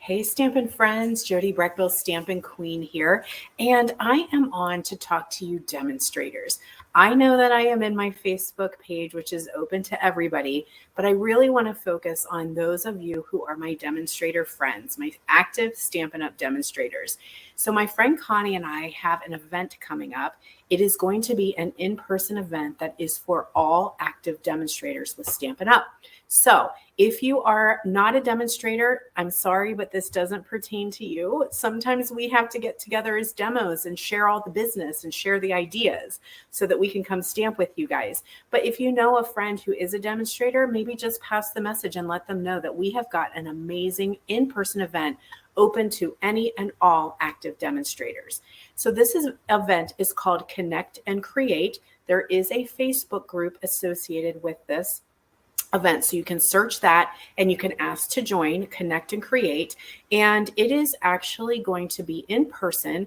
Hey, Stampin' Friends, Jody Breckville, Stampin' Queen here, and I am on to talk to you demonstrators. I know that I am in my Facebook page, which is open to everybody, but I really want to focus on those of you who are my demonstrator friends, my active Stampin' Up! Demonstrators. So my friend Connie and I have an event coming up. It is going to be an in-person event that is for all active demonstrators with Stampin' Up! So if you are not a demonstrator, I'm sorry, but this doesn't pertain to you. Sometimes we have to get together as demos and share all the business and share the ideas so that we can come stamp with you guys. But if you know a friend who is a demonstrator, maybe just pass the message and let them know that we have got an amazing in-person event open to any and all active demonstrators. So event is called Connect and Create. There is a Facebook group associated with this event. So you can search that and you can ask to join, Connect and Create. And it is actually going to be in person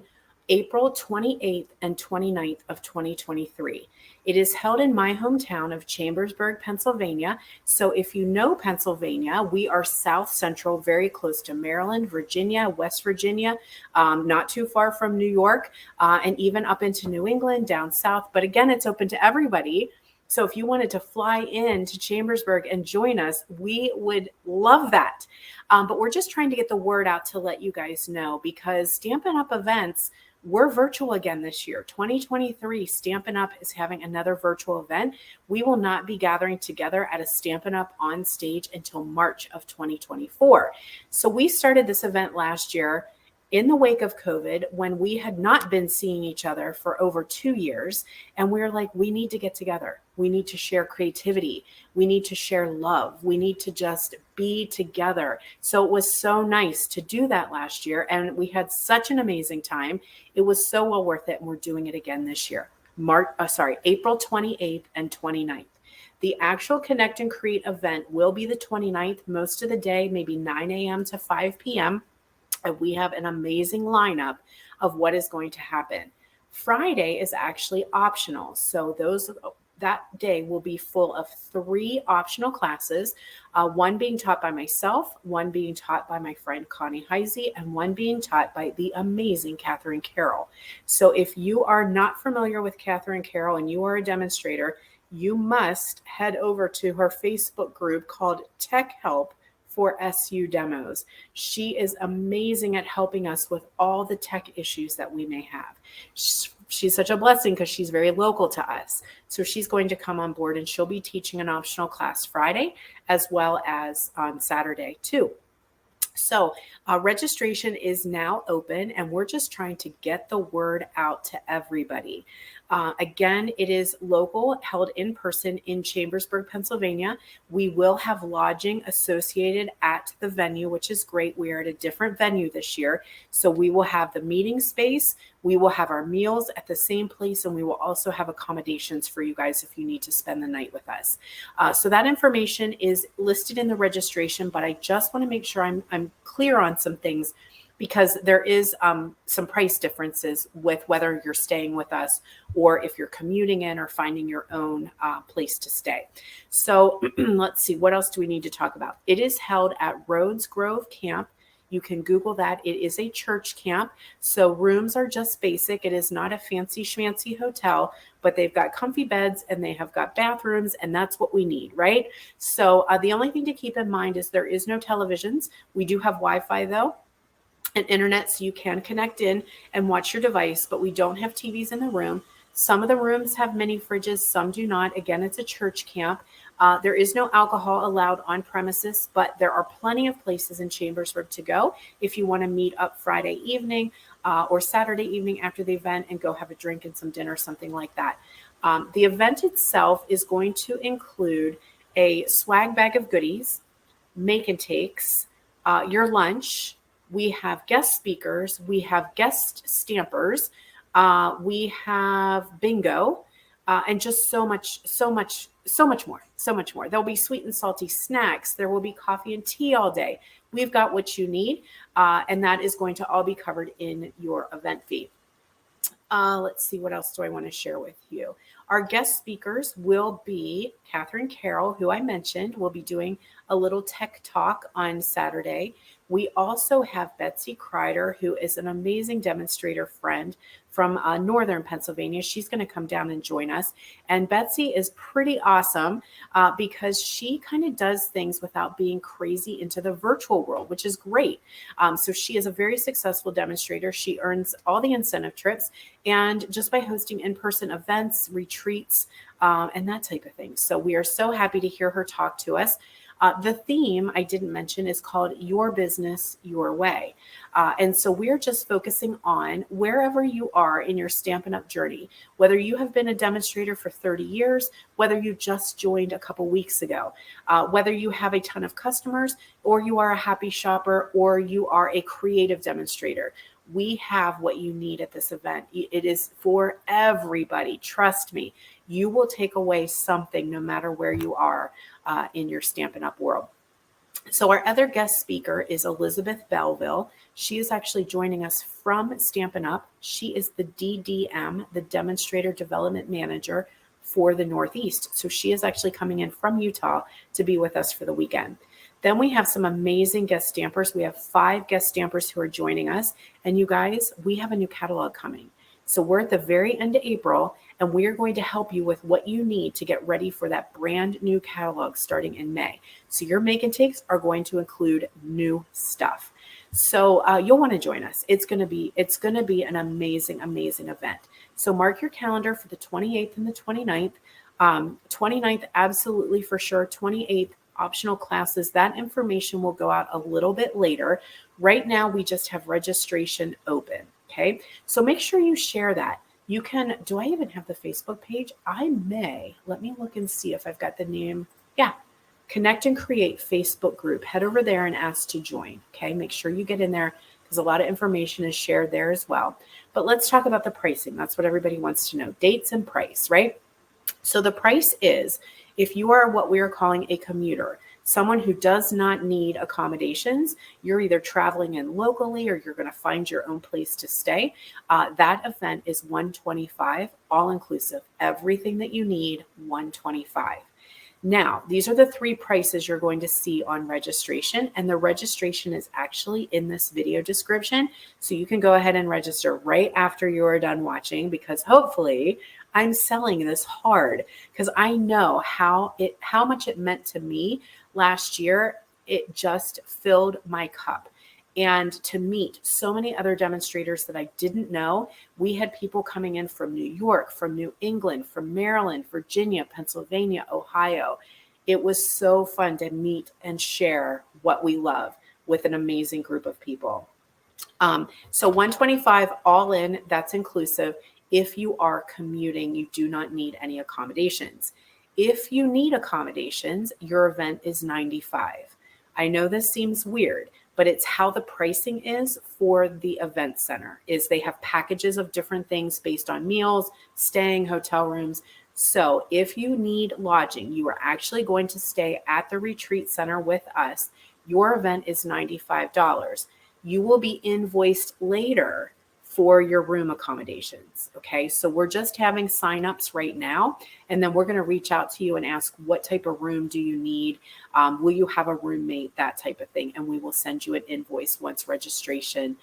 April 28th and 29th of 2023. It is held in my hometown of Chambersburg, Pennsylvania. So if you know Pennsylvania, we are South Central, very close to Maryland, Virginia, West Virginia, not too far from New York, and even up into New England, down south. But again, it's open to everybody. So if you wanted to fly in to Chambersburg and join us, we would love that. But we're just trying to get the word out to let you guys know, because Stampin' Up! Events, we're virtual again this year. 2023, Stampin' Up! Is having another virtual event. We will not be gathering together at a Stampin' Up! On stage until March of 2024. So we started this event last year in the wake of COVID, when we had not been seeing each other for over 2 years. And we were like, we need to get together. We need to share creativity. We need to share love. We need to just be together. So it was so nice to do that last year. And we had such an amazing time. It was so well worth it. And we're doing it again this year. April 28th and 29th. The actual Connect and Create event will be the 29th, most of the day, maybe 9 a.m. to 5 p.m. And we have an amazing lineup of what is going to happen. Friday is actually optional. So that day will be full of 3 optional classes, one being taught by myself, one being taught by my friend Connie Heisey, and one being taught by the amazing Catherine Carroll. So if you are not familiar with Catherine Carroll and you are a demonstrator, you must head over to her Facebook group called Tech Help for SU Demos. She is amazing at helping us with all the tech issues that we may have. She's such a blessing because she's very local to us. So she's going to come on board and she'll be teaching an optional class Friday as well as on Saturday too. So registration is now open and we're just trying to get the word out to everybody. Again, it is local, held in person in Chambersburg, Pennsylvania. We will have lodging associated at the venue, which is great. We are at a different venue this year. So we will have the meeting space. We will have our meals at the same place, and we will also have accommodations for you guys if you need to spend the night with us. So that information is listed in the registration, but I just want to make sure I'm clear on some things, because there is some price differences with whether you're staying with us or if you're commuting in or finding your own place to stay. So let's see, what else do we need to talk about? It is held at Rhodes Grove Camp. You can Google that. It is a church camp. So rooms are just basic. It is not a fancy schmancy hotel, but they've got comfy beds and they have got bathrooms, and that's what we need, right? So the only thing to keep in mind is there is no televisions. We do have Wi-Fi though, and internet, so you can connect in and watch your device, but we don't have TVs in the room. Some of the rooms have mini fridges, some do not. Again, it's a church camp. There is no alcohol allowed on premises, but there are plenty of places in Chambersburg to go if you want to meet up Friday evening or Saturday evening after the event and go have a drink and some dinner, something like that. The event itself is going to include a swag bag of goodies, make and takes, your lunch. We have guest speakers. We have guest stampers. We have bingo, and just so much more. There'll be sweet and salty snacks. There will be coffee and tea all day. We've got what you need, and that is going to all be covered in your event fee. Let's see, what else do I want to share with you? Our guest speakers will be Catherine Carroll, who I mentioned, will be doing a little tech talk on Saturday. We also have Betsy Kreider, who is an amazing demonstrator friend from northern Pennsylvania. She's going to come down and join us. And Betsy is pretty awesome because she kind of does things without being crazy into the virtual world, which is great. So she is a very successful demonstrator. She earns all the incentive trips and just by hosting in-person events, retreats, and that type of thing. So we are so happy to hear her talk to us. The theme I didn't mention is called Your Business, Your Way. And so we're just focusing on wherever you are in your Stampin' Up! Journey, whether you have been a demonstrator for 30 years, whether you just joined a couple weeks ago, whether you have a ton of customers, or you are a happy shopper, or you are a creative demonstrator. We have what you need at this event. It is for everybody. Trust me, you will take away something no matter where you are in your Stampin' Up! World. So our other guest speaker is Elizabeth Belleville. She is actually joining us from Stampin' Up! She is the DDM, the Demonstrator Development Manager for the Northeast. So she is actually coming in from Utah to be with us for the weekend. Then we have some amazing guest stampers. We have 5 guest stampers who are joining us. And you guys, we have a new catalog coming. So we're at the very end of April, and we are going to help you with what you need to get ready for that brand new catalog starting in May. So your make and takes are going to include new stuff. So you'll want to join us. It's going to be an amazing, amazing event. So mark your calendar for the 28th and the 29th. 29th, absolutely for sure. 28th, optional classes. That information will go out a little bit later. Right now, we just have registration open. Okay, so make sure you share that. You can, do I even have the Facebook page? I may. Let me look and see if I've got the name. Yeah, Connect and Create Facebook group. Head over there and ask to join. Okay, make sure you get in there because a lot of information is shared there as well. But let's talk about the pricing. That's what everybody wants to know. Dates and price, right? So the price is, if you are what we are calling a commuter, someone who does not need accommodations, you're either traveling in locally or you're going to find your own place to stay. That event is $125, all inclusive. Everything that you need, $125. Now, these are the 3 prices you're going to see on registration, and the registration is actually in this video description. So you can go ahead and register right after you are done watching, because hopefully I'm selling this hard because I know how much it meant to me last year. It just filled my cup. And to meet so many other demonstrators that I didn't know. We had people coming in from New York, from New England, from Maryland, Virginia, Pennsylvania, Ohio. It was so fun to meet and share what we love with an amazing group of people. So $125 all in, that's inclusive. If you are commuting, you do not need any accommodations. If you need accommodations, your event is $95. I know this seems weird, but it's how the pricing is for the event center. Is they have packages of different things based on meals, staying, hotel rooms. So if you need lodging, you are actually going to stay at the retreat center with us. Your event is $95. You will be invoiced later for your room accommodations. Okay, so we're just having signups right now, and then we're going to reach out to you and ask what type of room do you need? Will you have a roommate? That type of thing, and we will send you an invoice once registration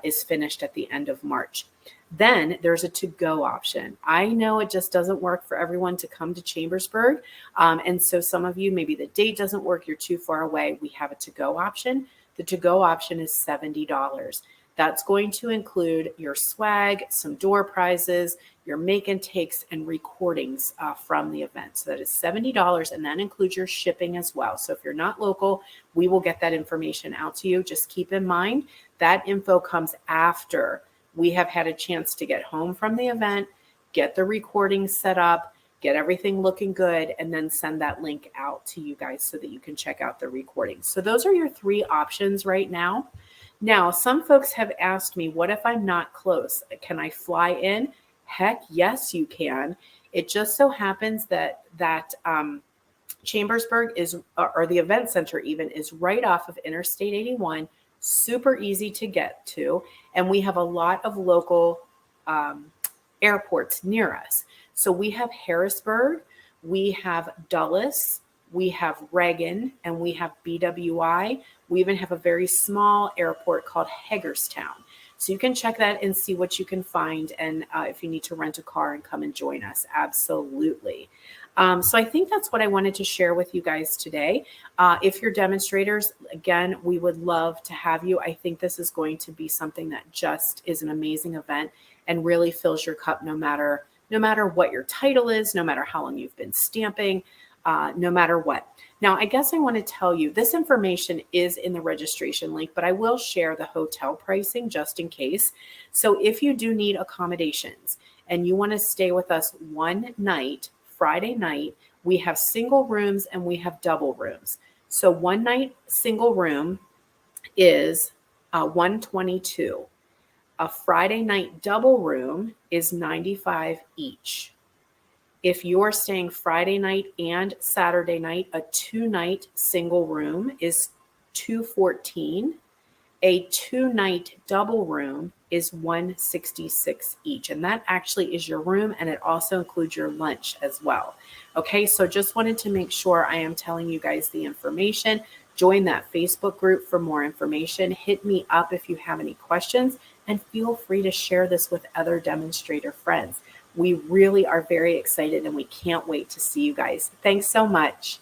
is finished at the end of March. Then there's a to-go option. I know it just doesn't work for everyone to come to Chambersburg, and so some of you, maybe the date doesn't work, you're too far away. We have a to-go option. The to-go option is $70. That's going to include your swag, some door prizes, your make and takes, and recordings from the event. So that is $70, and that includes your shipping as well. So if you're not local, we will get that information out to you. Just keep in mind that info comes after we have had a chance to get home from the event, get the recording set up, get everything looking good, and then send that link out to you guys so that you can check out the recordings. So those are your 3 options right now. Now, some folks have asked me, what if I'm not close? Can I fly in? Heck, yes, you can. It just so happens that Chambersburg is, or the event center even, is right off of Interstate 81, super easy to get to. And we have a lot of local airports near us. So we have Harrisburg, we have Dulles, we have Reagan, and we have BWI. We even have a very small airport called Hagerstown. So you can check that and see what you can find. And if you need to rent a car and come and join us, absolutely. So I think that's what I wanted to share with you guys today. If you're demonstrators, again, we would love to have you. I think this is going to be something that just is an amazing event and really fills your cup no matter what your title is, no matter how long you've been stamping, no matter what. Now, I guess I want to tell you this information is in the registration link, but I will share the hotel pricing just in case. So if you do need accommodations and you want to stay with us one night, Friday night, we have single rooms and we have double rooms. So one night single room is $122. A Friday night double room is $95 each. If you're staying Friday night and Saturday night, a 2-night single room is $214. A 2-night double room is $166 each. And that actually is your room, and it also includes your lunch as well. Okay, so just wanted to make sure I am telling you guys the information. Join that Facebook group for more information. Hit me up if you have any questions, and feel free to share this with other demonstrator friends. We really are very excited and we can't wait to see you guys. Thanks so much.